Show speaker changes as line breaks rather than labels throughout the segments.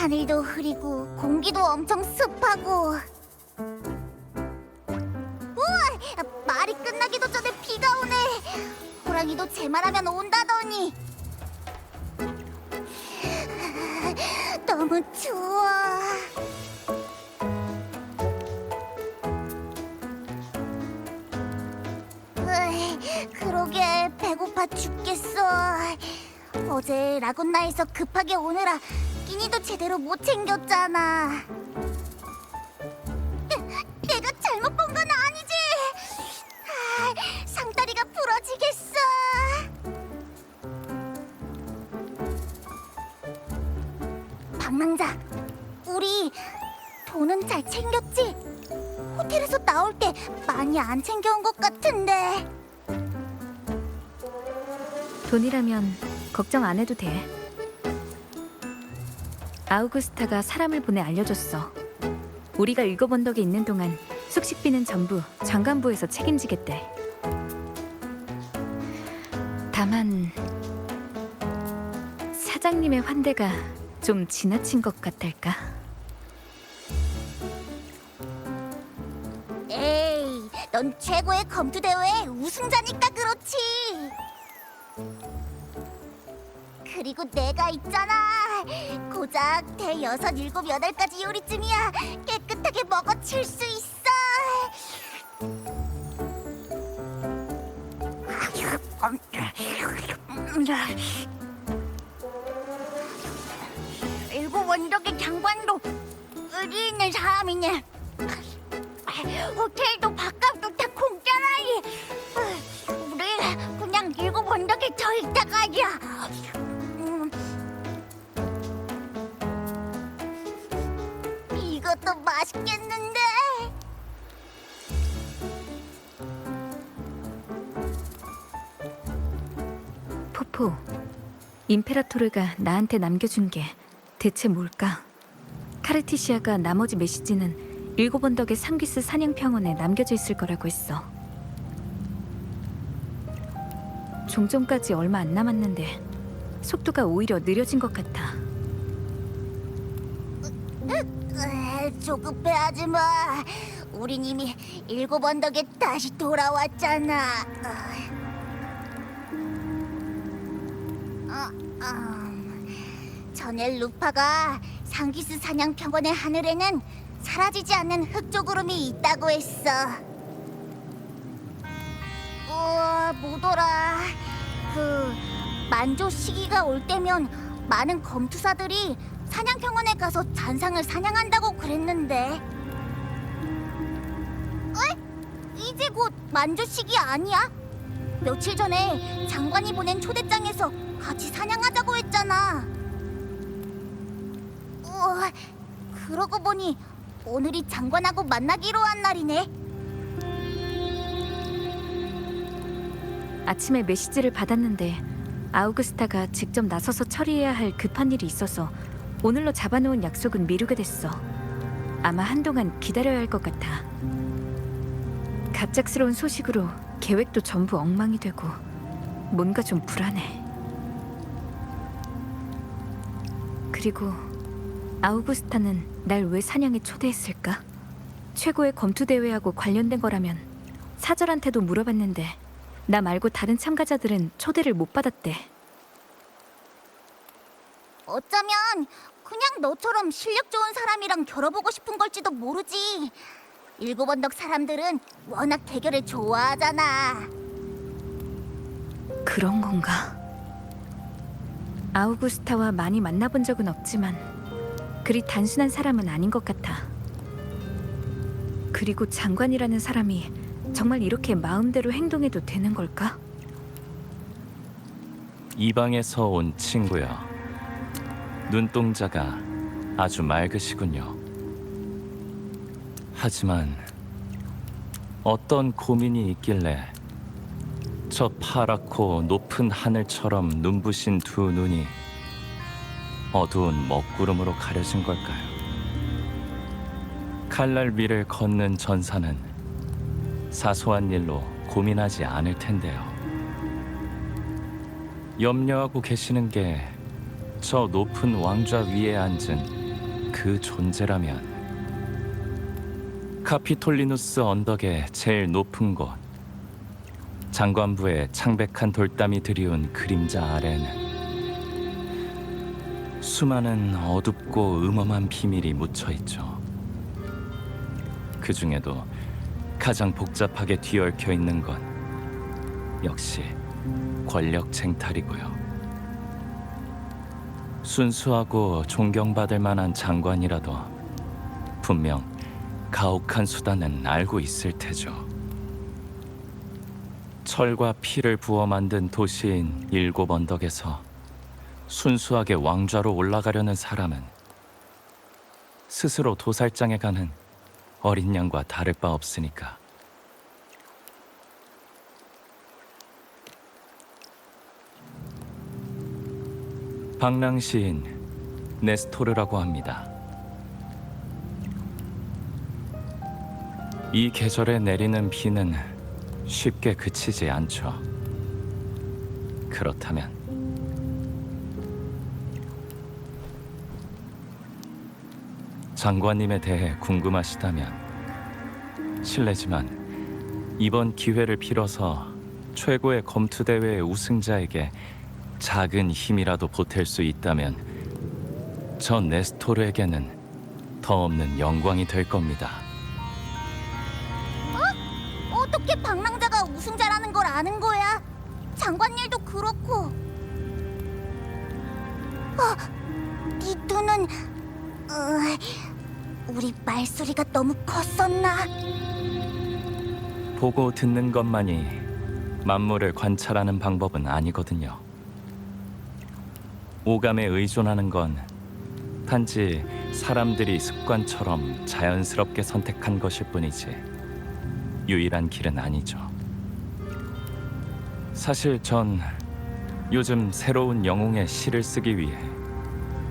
하늘도 흐리고 공기도 엄청 습하고. 우와! 말이 끝나기도 전에 비가 오네. 호랑이도 제 말하면 온다더니. 너무 추워. 그러게 배고파 죽겠어. 어제 라군나에서 급하게 오느라 끼니도 제대로 못 챙겼잖아. 내가 잘못 본 건 아니지? 상다리가 부러지겠어. 방랑자, 우리 돈은 잘 챙겼지? 호텔에서 나올 때 많이 안 챙겨온 것 같은데.
돈이라면 걱정 안 해도 돼. 아우구스타가 사람을 보내 알려줬어. 우리가 일곱 언덕에 있는 동안 숙식비는 전부 장관부에서 책임지겠대. 다만 사장님의 환대가 좀 지나친 것 같달까?
에이, 넌 최고의 검투 대회 우승자니까 그렇지. 그리고 내가 있잖아. 고작 대여섯, 일곱, 여덟까지 요리쯤이야 깨끗하게 먹어칠 수 있어. 일곱 원덕의 장관도 의리 있는 사람이네. 호텔도 밥값도 다 공짜라니. 우리 그냥 일곱 원덕에 더 있다 가자. 이것도 맛있겠는데.
포포, 임페라토르가 나한테 남겨준 게 대체 뭘까? 카르티시아가 나머지 메시지는 일곱 언덕의 상기스 사냥평원에 남겨져 있을 거라고 했어. 종점까지 얼마 안 남았는데 속도가 오히려 느려진 것 같아.
조급해하지 마. 우린 이미 일곱 언덕에 다시 돌아왔잖아. 전엘 루파가 상기스 사냥평원의 하늘에는 사라지지 않는 흑조구름이 있다고 했어. 뭐더라. 만조 시기가 올 때면 많은 검투사들이 사냥평원에 가서 잔상을 사냥한다고 그랬는데. 이제 곧 만조 시기 아니야? 며칠 전에 장관이 보낸 초대장에서 같이 사냥하자고 했잖아. 그러고 보니 오늘이 장관하고 만나기로 한 날이네.
아침에 메시지를 받았는데 아우구스타가 직접 나서서 처리해야 할 급한 일이 있어서 오늘로 잡아놓은 약속은 미루게 됐어. 아마 한동안 기다려야 할 것 같아. 갑작스러운 소식으로 계획도 전부 엉망이 되고 뭔가 좀 불안해. 그리고 아우구스타는 날 왜 사냥에 초대했을까? 최고의 검투대회하고 관련된 거라면 사절한테도 물어봤는데 나 말고 다른 참가자들은 초대를 못 받았대.
어쩌면 그냥 너처럼 실력 좋은 사람이랑 겨뤄보고 싶은 걸지도 모르지. 일곱 언덕 사람들은 워낙 대결을 좋아하잖아.
그런 건가? 아우구스타와 많이 만나본 적은 없지만 그리 단순한 사람은 아닌 것 같아. 그리고 장관이라는 사람이 정말 이렇게 마음대로 행동해도 되는 걸까?
이방에서 온 친구여. 눈동자가 아주 맑으시군요. 하지만 어떤 고민이 있길래 저 파랗고 높은 하늘처럼 눈부신 두 눈이 어두운 먹구름으로 가려진 걸까요? 칼날 위를 걷는 전사는 사소한 일로 고민하지 않을 텐데요. 염려하고 계시는 게 저 높은 왕좌 위에 앉은 그 존재라면 카피톨리누스 언덕의 제일 높은 곳, 장관부의 창백한 돌담이 드리운 그림자 아래는 수많은 어둡고 음험한 비밀이 묻혀 있죠. 그 중에도 가장 복잡하게 뒤얽혀 있는 건 역시 권력 쟁탈이고요. 순수하고 존경받을 만한 장관이라도 분명 가혹한 수단은 알고 있을 테죠. 철과 피를 부어 만든 도시인 일곱 언덕에서 순수하게 왕좌로 올라가려는 사람은 스스로 도살장에 가는 어린 양과 다를 바 없으니까. 방랑 시인 네스토르라고 합니다. 이 계절에 내리는 비는 쉽게 그치지 않죠. 그렇다면 장관님에 대해 궁금하시다면 실례지만 이번 기회를 빌어서 최고의 검투 대회의 우승자에게 작은 힘이라도 보탤 수 있다면 저 네스토르에게는 더 없는 영광이 될 겁니다.
어떻게 방랑자가 우승자라는 걸 아는 거야? 장관일도 그렇고. 네 눈은 우리 말소리가 너무 컸었나?
보고 듣는 것만이 만물을 관찰하는 방법은 아니거든요. 오감에 의존하는 건 단지 사람들이 습관처럼 자연스럽게 선택한 것일 뿐이지 유일한 길은 아니죠. 사실 전 요즘 새로운 영웅의 시를 쓰기 위해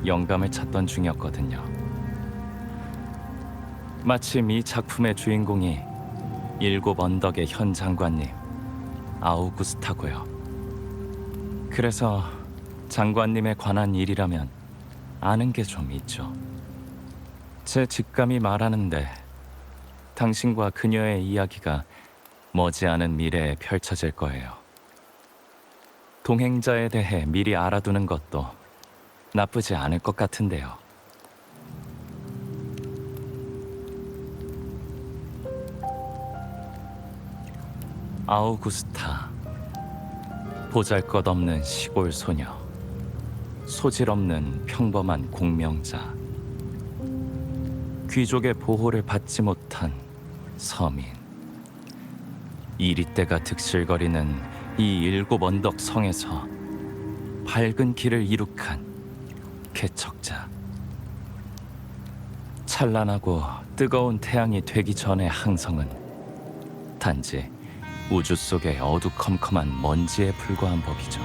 영감을 찾던 중이었거든요. 마침 이 작품의 주인공이 일곱 언덕의 현 장관님 아우구스타고요. 그래서 장관님에 관한 일이라면 아는 게 좀 있죠. 제 직감이 말하는데 당신과 그녀의 이야기가 머지않은 미래에 펼쳐질 거예요. 동행자에 대해 미리 알아두는 것도 나쁘지 않을 것 같은데요. 아우구스타, 보잘것없는 시골 소녀, 소질 없는 평범한 공명자, 귀족의 보호를 받지 못한 서민. 이리떼가 득실거리는 이 일곱 언덕 성에서 밝은 길을 이룩한 개척자. 찬란하고 뜨거운 태양이 되기 전의 항성은 단지 우주 속의 어두컴컴한 먼지에 불과한 법이죠.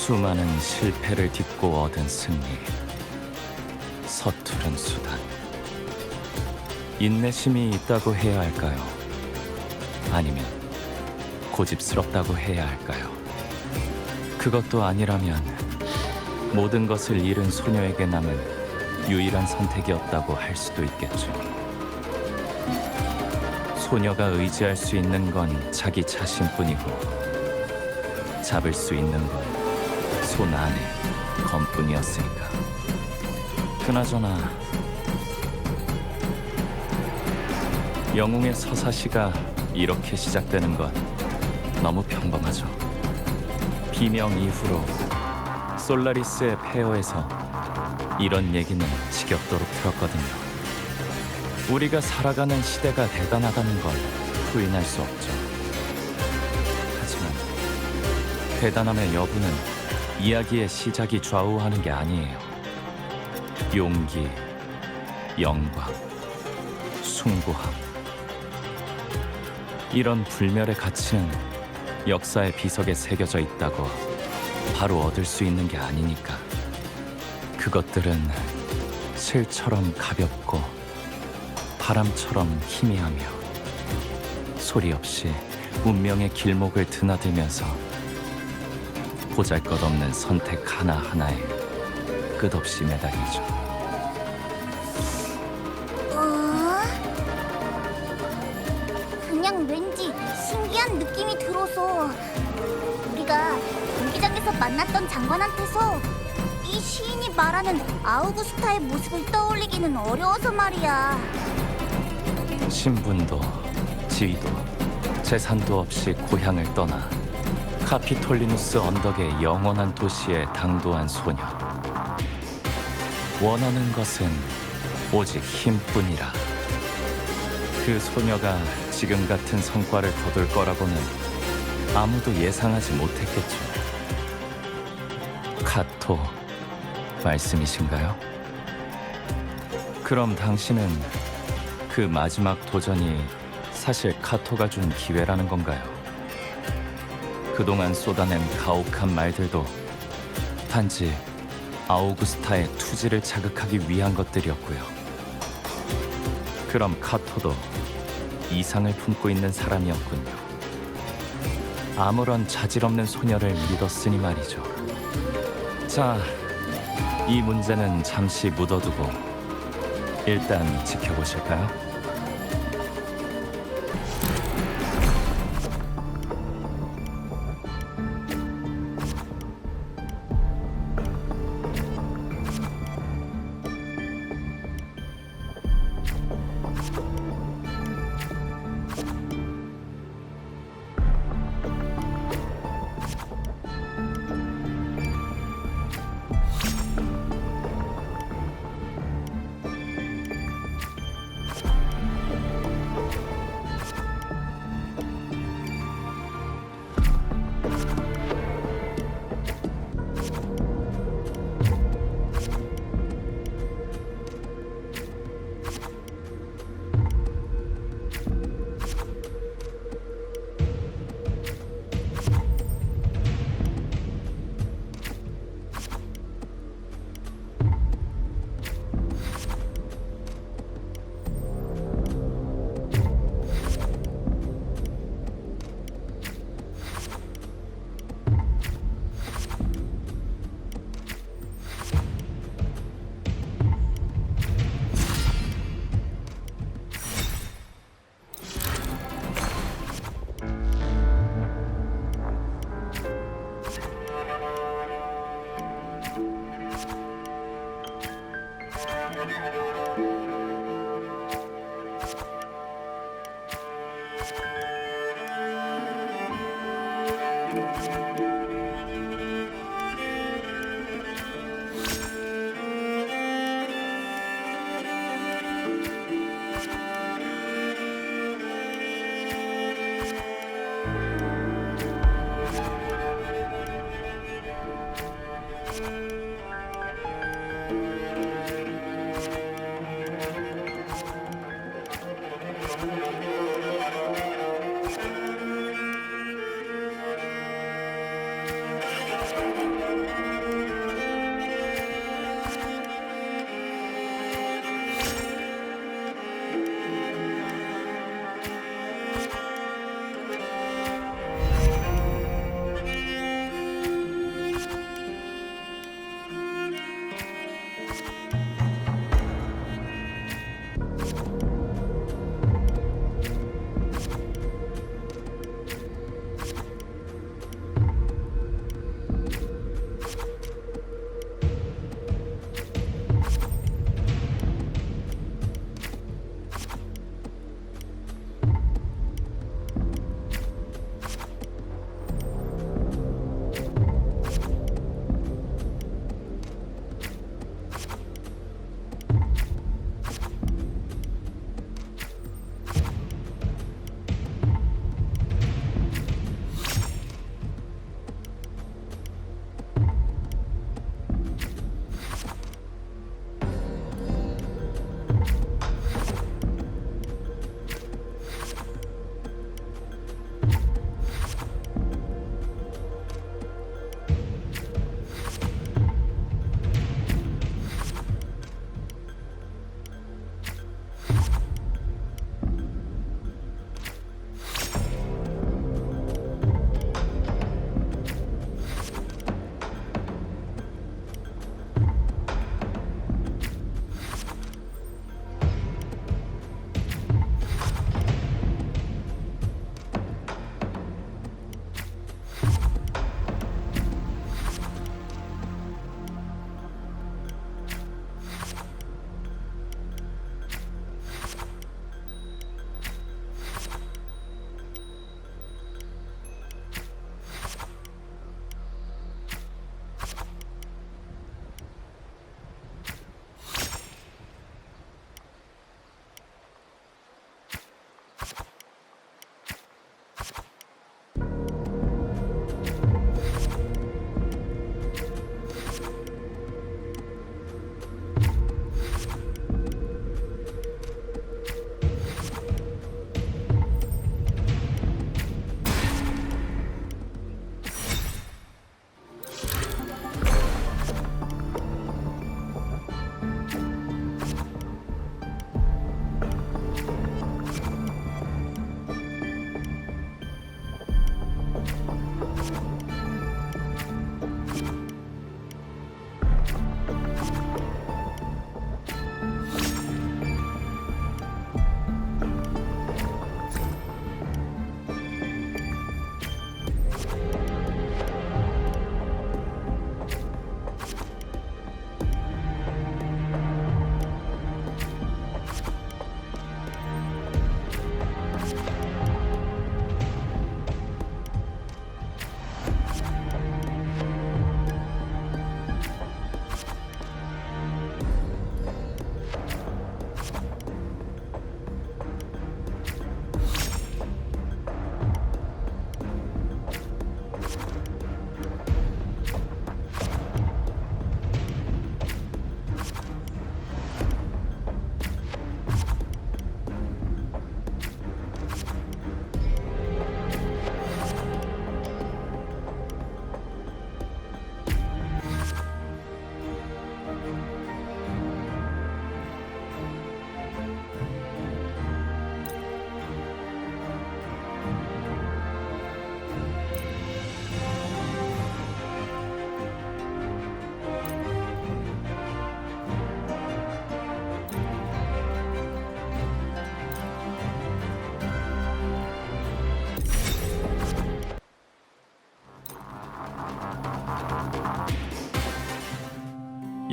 수많은 실패를 딛고 얻은 승리, 서투른 수단. 인내심이 있다고 해야 할까요? 아니면 고집스럽다고 해야 할까요? 그것도 아니라면 모든 것을 잃은 소녀에게 남은 유일한 선택이었다고 할 수도 있겠죠. 소녀가 의지할 수 있는 건 자기 자신뿐이고 잡을 수 있는 건 손 안에 검뿐이었으니까. 그나저나 영웅의 서사시가 이렇게 시작되는 건 너무 평범하죠. 비명 이후로 솔라리스의 폐허에서 이런 얘기는 지겹도록 들었거든요. 우리가 살아가는 시대가 대단하다는 걸 부인할 수 없죠. 하지만 대단함의 여부는 이야기의 시작이 좌우하는 게 아니에요. 용기, 영광, 숭고함. 이런 불멸의 가치는 역사의 비석에 새겨져 있다고 바로 얻을 수 있는 게 아니니까. 그것들은 실처럼 가볍고 바람처럼 희미하며 소리 없이 운명의 길목을 드나들면서 보잘것없는 선택 하나하나에 끝없이 매달리죠.
그냥 왠지 신기한 느낌이 들어서. 우리가 경기장에서 만났던 장관한테서 이 시인이 말하는 아우구스타의 모습을 떠올리기는 어려워서 말이야.
신분도 지위도 재산도 없이 고향을 떠나 카피톨리누스 언덕의 영원한 도시에 당도한 소녀. 원하는 것은 오직 힘뿐이라. 그 소녀가 지금 같은 성과를 거둘 거라고는 아무도 예상하지 못했겠죠. 카토 말씀이신가요? 그럼 당신은 그 마지막 도전이 사실 카토가 준 기회라는 건가요? 그동안 쏟아낸 가혹한 말들도 단지 아우구스타의 투지를 자극하기 위한 것들이었고요. 그럼 카토도 이상을 품고 있는 사람이었군요. 아무런 자질 없는 소녀를 믿었으니 말이죠. 자, 이 문제는 잠시 묻어두고 일단 지켜보실까요?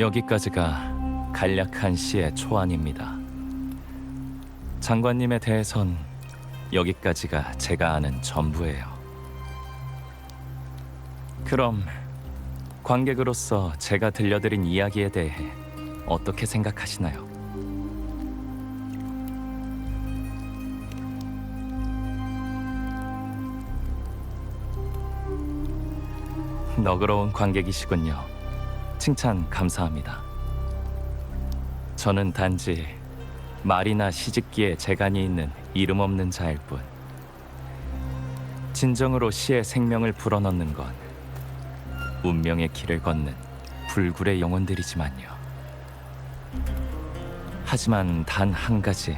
여기까지가 간략한 시의 초안입니다. 장관님에 대해선 여기까지가 제가 아는 전부예요. 그럼 관객으로서 제가 들려드린 이야기에 대해 어떻게 생각하시나요? 너그러운 관객이시군요. 칭찬 감사합니다. 저는 단지 말이나 시집기에 재간이 있는 이름 없는 자일 뿐. 진정으로 시의 생명을 불어넣는 건 운명의 길을 걷는 불굴의 영혼들이지만요. 하지만 단 한 가지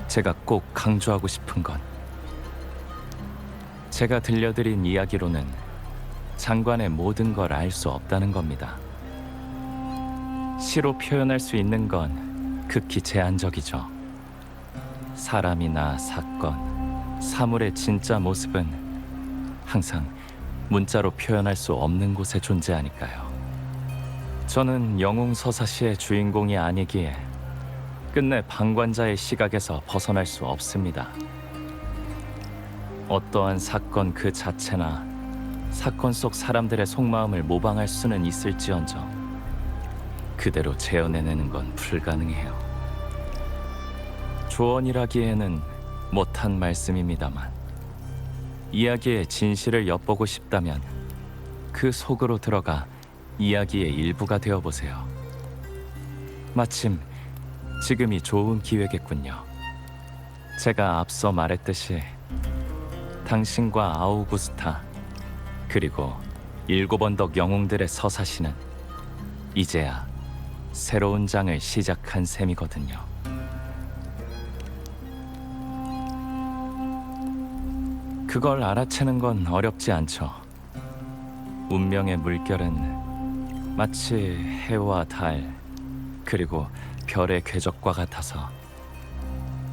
제가 꼭 강조하고 싶은 건 제가 들려드린 이야기로는 장관의 모든 걸 알 수 없다는 겁니다. 시로 표현할 수 있는 건 극히 제한적이죠. 사람이나 사건, 사물의 진짜 모습은 항상 문자로 표현할 수 없는 곳에 존재하니까요. 저는 영웅서사시의 주인공이 아니기에 끝내 방관자의 시각에서 벗어날 수 없습니다. 어떠한 사건 그 자체나 사건 속 사람들의 속마음을 모방할 수는 있을지언정 그대로 재현해내는 건 불가능해요. 조언이라기에는 못한 말씀입니다만 이야기의 진실을 엿보고 싶다면 그 속으로 들어가 이야기의 일부가 되어보세요. 마침 지금이 좋은 기회겠군요. 제가 앞서 말했듯이 당신과 아우구스타 그리고 7언덕 영웅들의 서사시는 이제야 새로운 장을 시작한 셈이거든요. 그걸 알아채는 건 어렵지 않죠. 운명의 물결은 마치 해와 달 그리고 별의 궤적과 같아서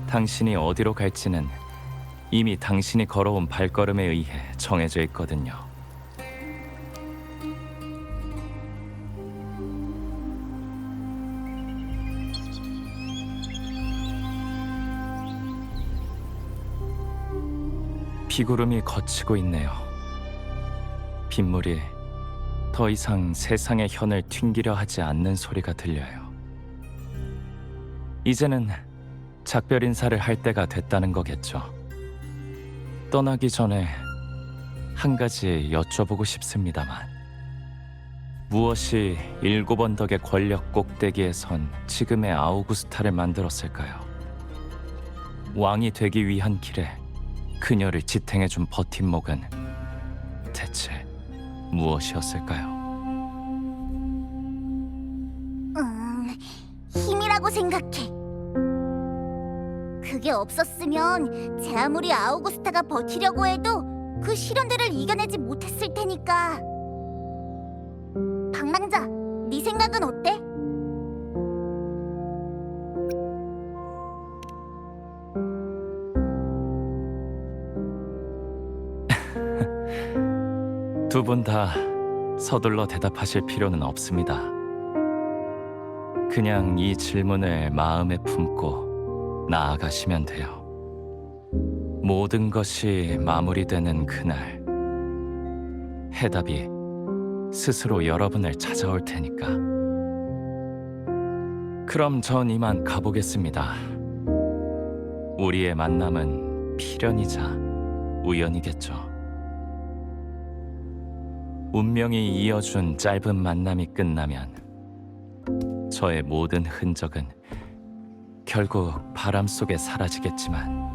당신이 어디로 갈지는 이미 당신이 걸어온 발걸음에 의해 정해져 있거든요. 비구름이 걷히고 있네요. 빗물이 더 이상 세상의 현을 튕기려 하지 않는 소리가 들려요. 이제는 작별 인사를 할 때가 됐다는 거겠죠. 떠나기 전에 한 가지 여쭤보고 싶습니다만 무엇이 7언덕의 권력 꼭대기에 선 지금의 아우구스타를 만들었을까요? 왕이 되기 위한 길에 그녀를 지탱해준 버팀목은 대체 무엇이었을까요?
힘이라고 생각해. 그게 없었으면 제 아무리 아우구스타가 버티려고 해도 그 시련들을 이겨내지 못했을 테니까. 방랑자, 네 생각은 어때?
두 분 다 서둘러 대답하실 필요는 없습니다. 그냥 이 질문을 마음에 품고 나아가시면 돼요. 모든 것이 마무리되는 그날, 해답이 스스로 여러분을 찾아올 테니까. 그럼 전 이만 가보겠습니다. 우리의 만남은 필연이자 우연이겠죠. 운명이 이어준 짧은 만남이 끝나면 저의 모든 흔적은 결국 바람 속에 사라지겠지만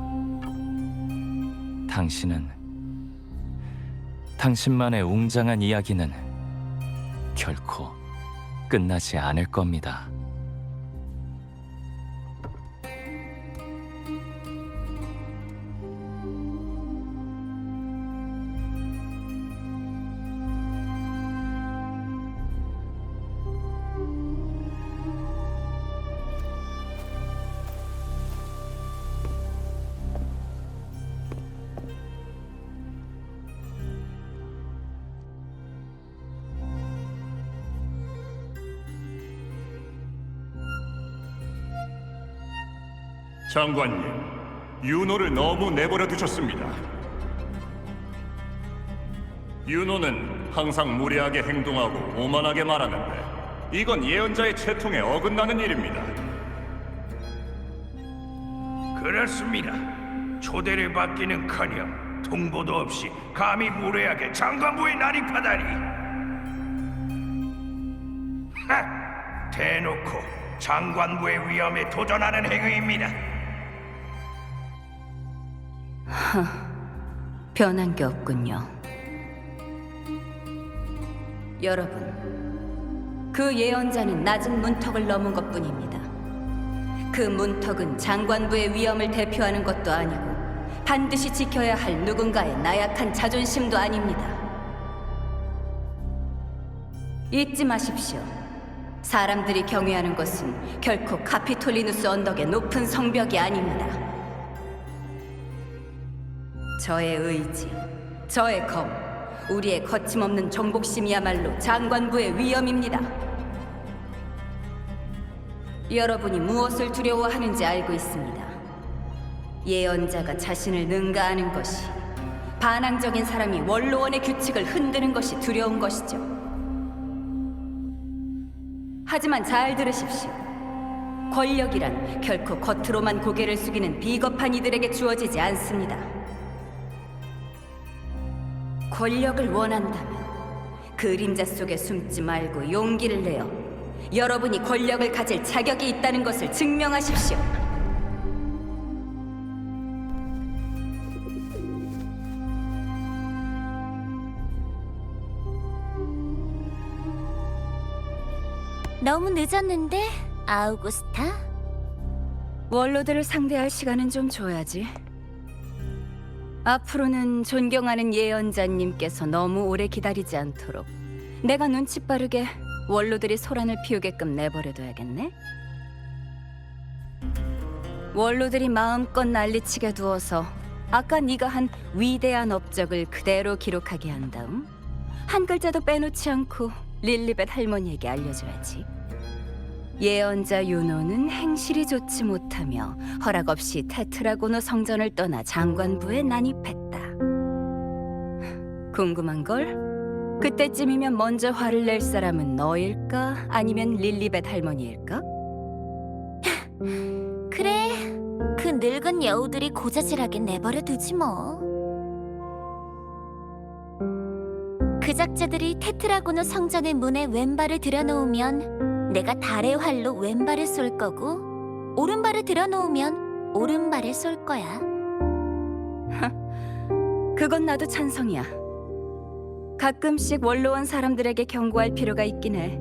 당신만의 웅장한 이야기는 결코 끝나지 않을 겁니다.
장관님, 윤호를 너무 내버려 두셨습니다. 윤호는 항상 무례하게 행동하고 오만하게 말하는데 이건 예언자의 채통에 어긋나는 일입니다.
그렇습니다. 초대를 받기는커녕 통보도 없이 감히 무례하게 장관부에 난입하다니. 하! 대놓고 장관부의 위험에 도전하는 행위입니다.
변한 게 없군요. 여러분, 그 예언자는 낮은 문턱을 넘은 것뿐입니다. 그 문턱은 장관부의 위엄을 대표하는 것도 아니고 반드시 지켜야 할 누군가의 나약한 자존심도 아닙니다. 잊지 마십시오. 사람들이 경외하는 것은 결코 카피톨리누스 언덕의 높은 성벽이 아닙니다. 저의 의지, 저의 검, 우리의 거침없는 정복심이야말로 장관부의 위엄입니다. 여러분이 무엇을 두려워하는지 알고 있습니다. 예언자가 자신을 능가하는 것이, 반항적인 사람이 원로원의 규칙을 흔드는 것이 두려운 것이죠. 하지만 잘 들으십시오. 권력이란 결코 겉으로만 고개를 숙이는 비겁한 이들에게 주어지지 않습니다. 권력을 원한다면 그림자 속에 숨지 말고 용기를 내어 여러분이 권력을 가질 자격이 있다는 것을 증명하십시오.
너무 늦었는데, 아우구스타?
원로들을 상대할 시간은 좀 줘야지. 앞으로는 존경하는 예언자님께서 너무 오래 기다리지 않도록 내가 눈치 빠르게 원로들이 소란을 피우게끔 내버려둬야겠네. 원로들이 마음껏 난리치게 두어서 아까 네가 한 위대한 업적을 그대로 기록하게 한 다음 한 글자도 빼놓지 않고 릴리벳 할머니에게 알려줘야지. 예언자 윤호는 행실이 좋지 못하며 허락 없이 테트라고노 성전을 떠나 장관부에 난입했다. 궁금한 걸? 그때쯤이면 먼저 화를 낼 사람은 너일까? 아니면 릴리벳 할머니일까?
그래, 그 늙은 여우들이 고자질하게 내버려 두지 뭐. 그 작자들이 테트라고노 성전의 문에 왼발을 들여놓으면 내가 달의 활로 왼발을 쏠 거고, 오른발을 들여놓으면 오른발을 쏠 거야.
그건 나도 찬성이야. 가끔씩 원로원 사람들에게 경고할 필요가 있긴 해.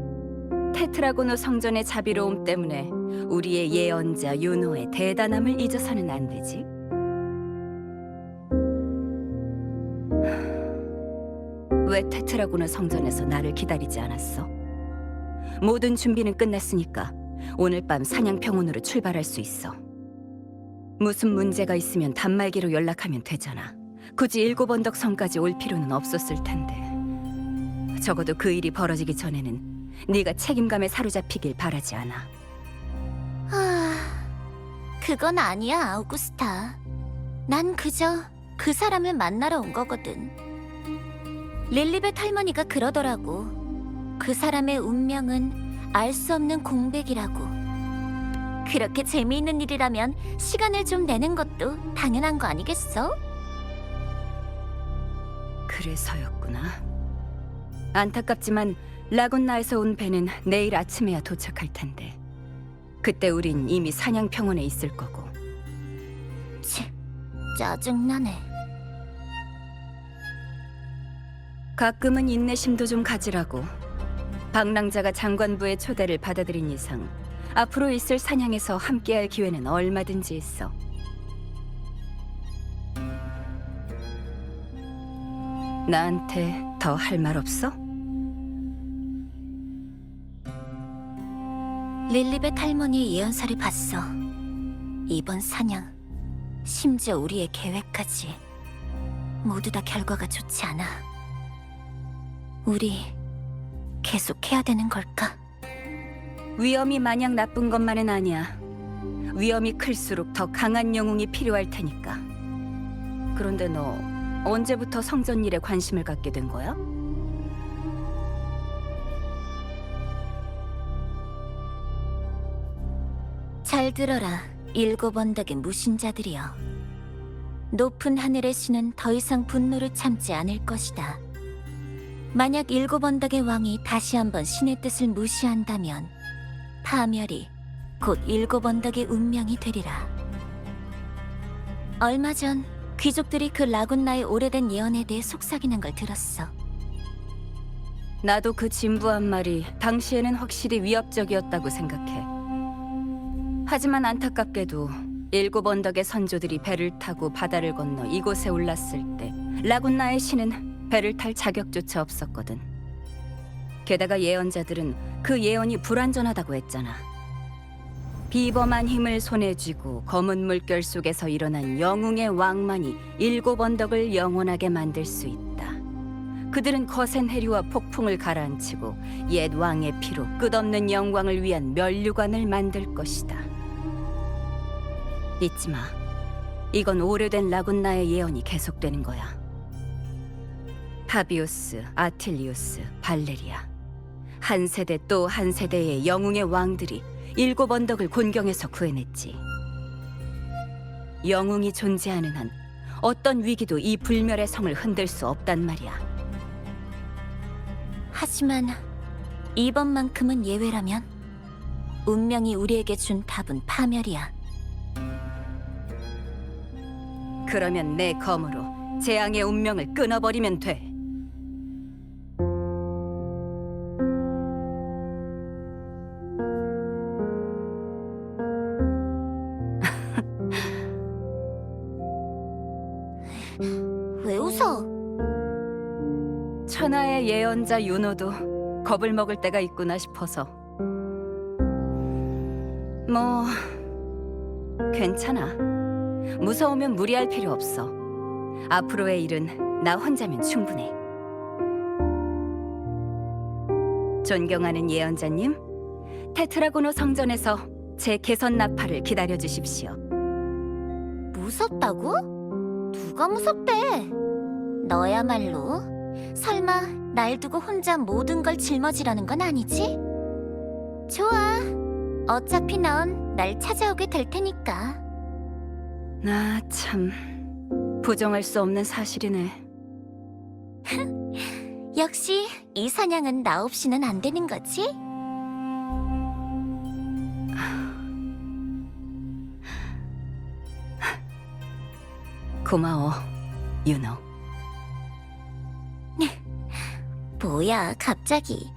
테트라고노 성전의 자비로움 때문에 우리의 예언자 윤호의 대단함을 잊어서는 안 되지. 왜 테트라고노 성전에서 나를 기다리지 않았어? 모든 준비는 끝났으니까 오늘 밤 사냥평원으로 출발할 수 있어. 무슨 문제가 있으면 단말기로 연락하면 되잖아. 굳이 일곱언덕 성까지 올 필요는 없었을 텐데. 적어도 그 일이 벌어지기 전에는 네가 책임감에 사로잡히길 바라지 않아.
그건 아니야, 아우구스타. 난 그저 그 사람을 만나러 온 거거든. 릴리벳 할머니가 그러더라고. 그 사람의 운명은 알 수 없는 공백이라고. 그렇게 재미있는 일이라면 시간을 좀 내는 것도 당연한 거 아니겠어?
그래서였구나. 안타깝지만 라군나에서 온 배는 내일 아침에야 도착할 텐데 그때 우린 이미 사냥평원에 있을 거고.
치, 짜증나네.
가끔은 인내심도 좀 가지라고. 방랑자가 장관부의 초대를 받아들인 이상 앞으로 있을 사냥에서 함께할 기회는 얼마든지 있어. 나한테 더 할 말 없어?
릴리벳 할머니의 예언서를 봤어. 이번 사냥, 심지어 우리의 계획까지 모두 다 결과가 좋지 않아. 우리 계속 해야 되는 걸까?
위험이 마냥 나쁜 것만은 아니야. 위험이 클수록 더 강한 영웅이 필요할 테니까. 그런데 너 언제부터 성전 일에 관심을 갖게 된 거야?
잘 들어라, 일곱 언덕의 무신자들이여. 높은 하늘의 신은 더 이상 분노를 참지 않을 것이다. 만약 일곱 언덕의 왕이 다시 한번 신의 뜻을 무시한다면 파멸이 곧 일곱 언덕의 운명이 되리라. 얼마 전 귀족들이 그 라군나의 오래된 예언에 대해 속삭이는 걸 들었어.
나도 그 진부한 말이 당시에는 확실히 위협적이었다고 생각해. 하지만 안타깝게도 일곱 언덕의 선조들이 배를 타고 바다를 건너 이곳에 올랐을 때 라군나의 신은 배를 탈 자격조차 없었거든. 게다가 예언자들은 그 예언이 불완전하다고 했잖아. 비범한 힘을 손에 쥐고 검은 물결 속에서 일어난 영웅의 왕만이 일곱 언덕을 영원하게 만들 수 있다. 그들은 거센 해류와 폭풍을 가라앉히고 옛 왕의 피로 끝없는 영광을 위한 면류관을 만들 것이다. 잊지 마. 이건 오래된 라군나의 예언이 계속되는 거야. 파비우스, 아틸리우스, 발레리아. 한 세대 또 한 세대의 영웅의 왕들이 일곱 언덕을 곤경에서 구해냈지. 영웅이 존재하는 한 어떤 위기도 이 불멸의 성을 흔들 수 없단 말이야.
하지만 이번만큼은 예외라면 운명이 우리에게 준 답은 파멸이야.
그러면 내 검으로 재앙의 운명을 끊어버리면 돼.
왜 웃어?
천하의 예언자 윤호도 겁을 먹을 때가 있구나 싶어서. 뭐 괜찮아. 무서우면 무리할 필요 없어. 앞으로의 일은 나 혼자면 충분해. 존경하는 예언자님, 테트라고노 성전에서 제 개선 나팔을 기다려 주십시오.
무섭다고? 누가 무섭대? 너야말로 설마 날 두고 혼자 모든 걸 짊어지라는 건 아니지? 좋아. 어차피 넌 날 찾아오게 될 테니까.
나 참 부정할 수 없는 사실이네.
역시 이 사냥은 나 없이는 안 되는 거지?
고마워, 윤호.
뭐야, 갑자기.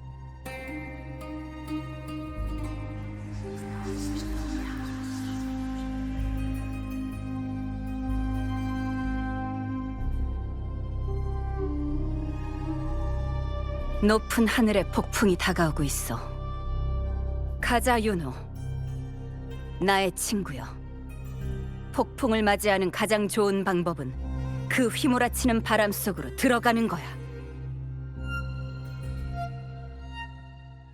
높은 하늘에 폭풍이 다가오고 있어. 가자, 윤호. 나의 친구여. 폭풍을 맞이하는 가장 좋은 방법은 그 휘몰아치는 바람 속으로 들어가는 거야.